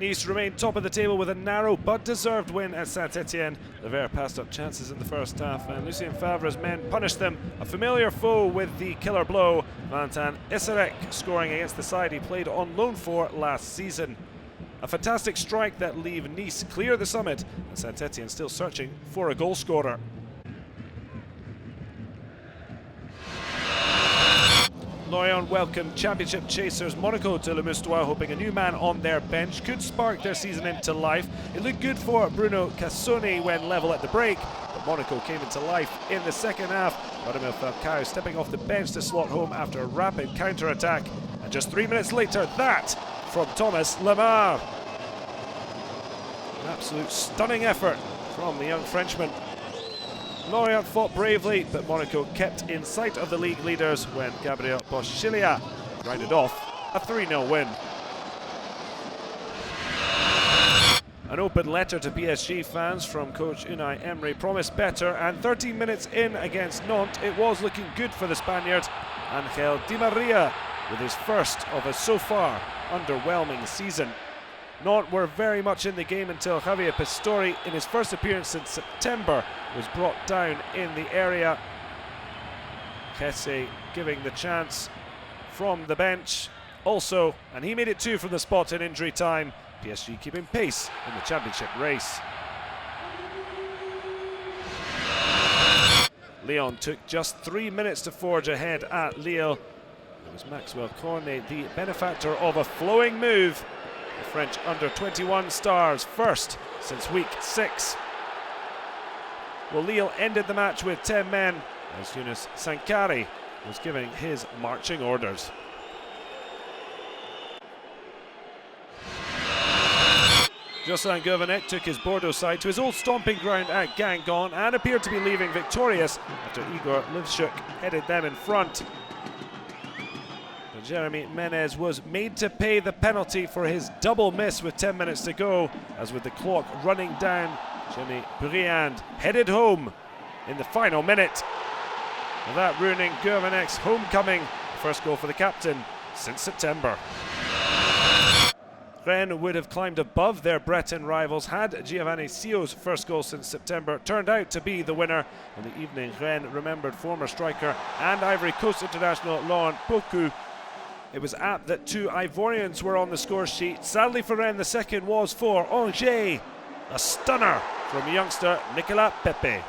Nice remained top of the table with a narrow but deserved win at Saint-Etienne. The Verts passed up chances in the first half, and Lucien Favre's men punished them. A familiar foe with the killer blow. Valentin Isserek scoring against the side he played on loan for last season. A fantastic strike that leave Nice clear the summit, and Saint-Etienne still searching for a goal scorer. Lorient welcomed championship chasers Monaco to Le Moustoir, hoping a new man on their bench could spark their season into life. It looked good for Bruno Cassoni when level at the break, but Monaco came into life in the second half. Radamel FALCAO stepping off the bench to slot home after a rapid counter-attack. And just 3 minutes later, that from Thomas LEMAR. An absolute stunning effort from the young Frenchman. Lorient fought bravely, but Monaco kept in sight of the league leaders when Gabriel BOSCHILIA rounded off a 3-0 win. An open letter to PSG fans from coach Unai Emery promised better, and 13 minutes in against Nantes, it was looking good for the Spaniard. Angel Di Maria with his first of a so far underwhelming season. Nantes were very much in the game until Javier Pistori, in his first appearance since September, was brought down in the area. Jesé giving the chance from the bench also, and he made it 2 from the spot in injury time. PSG keeping pace in the championship race. Lyon took just 3 minutes to forge ahead at Lille. It was Maxwel Cornet, the benefactor of a flowing move. The French under-21 stars first since week 6. Well, Lille ended the match with 10 men as Younes Sankari was giving his marching orders. Jocelyn Gourvenec took his Bordeaux side to his old stomping ground at Guingamp and appeared to be leaving victorious after Igor Livchuk headed them in front. Jeremy Menez was made to pay the penalty for his double miss with 10 minutes to go, as with the clock running down, Jimmy Briand headed home in the final minute. And that ruining Gourvenec's homecoming, the first goal for the captain since September. Rennes would have climbed above their Breton rivals had Giovanni Sio's first goal since September turned out to be the winner. On the evening, Rennes remembered former striker and Ivory Coast international Laurent Poku. It was apt that 2 Ivorians were on the score sheet. Sadly for Rennes, the second was for Angers. A stunner from youngster Nicolas Pepe.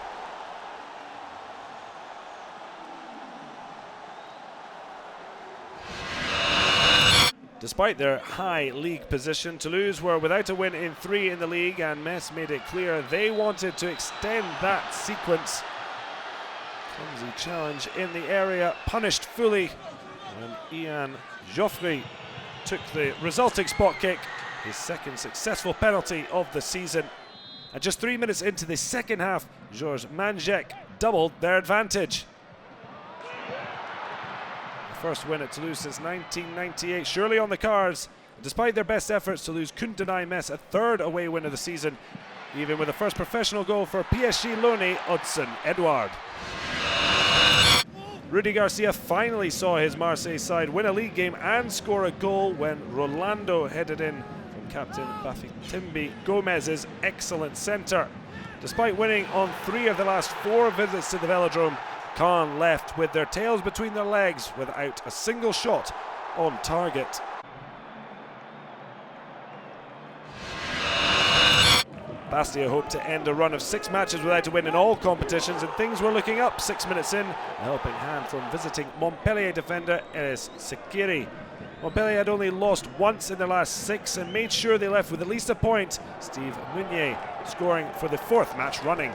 Despite their high league position, Toulouse were without a win in 3 in the league, and Metz made it clear they wanted to extend that sequence. Clumsy challenge in the area, punished fully. And Ian Joffrey took the resulting spot kick, his second successful penalty of the season. And just 3 minutes into the second half, Georges Manjek doubled their advantage. The first win at Toulouse since 1998, surely on the cards. And despite their best efforts, Toulouse couldn't deny Metz a 3rd away win of the season, even with the first professional goal for PSG loanee Hudson Edouard. Rudy Garcia finally saw his Marseille side win a league game and score a goal when Rolando headed in from captain Bafétimbi Gomez's excellent centre. Despite winning on 3 of the last 4 visits to the Velodrome, Caen left with their tails between their legs without a single shot on target. Bastia hoped to end a run of 6 matches without a win in all competitions, and things were looking up 6 minutes in. A helping hand from visiting Montpellier defender Enes Sekiri. Montpellier had only lost once in their last 6 and made sure they left with at least a point. Steve Meunier scoring for the 4th match running.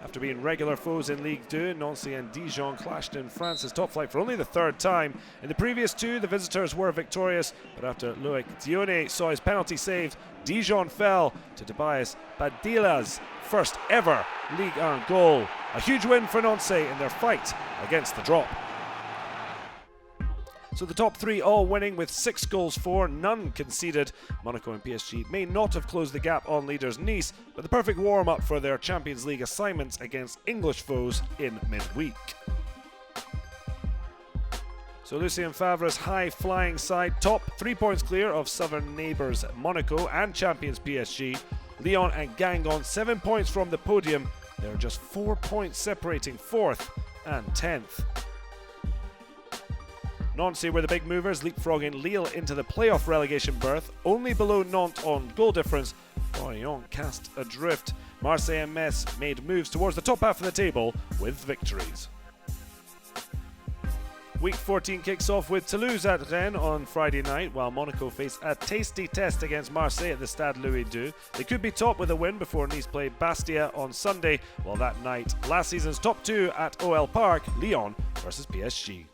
After being regular foes in Ligue 2, Nantes and Dijon clashed in France's top flight for only the 3rd time. In the previous 2, the visitors were victorious, but after Loic Dione saw his penalty saved, Dijon fell to Tobias Badila's first ever Ligue 1 goal. A huge win for Nantes in their fight against the drop. So the top 3 all winning with 6 goals for, none conceded. Monaco and PSG may not have closed the gap on leaders Nice, but the perfect warm-up for their Champions League assignments against English foes in midweek. So Lucien Favre's high-flying side top 3 points clear of southern neighbours Monaco and champions PSG. Lyon and Guingamp 7 points from the podium. There are just 4 points separating 4th and 10th. Nantes were the big movers, leapfrogging Lille into the playoff relegation berth, only below Nantes on goal difference. Lorient cast adrift. Marseille and Metz made moves towards the top half of the table with victories. Week 14 kicks off with Toulouse at Rennes on Friday night, while Monaco face a tasty test against Marseille at the Stade Louis II. They could be top with a win before Nice play Bastia on Sunday, while that night, last season's top two at OL Park, Lyon versus PSG.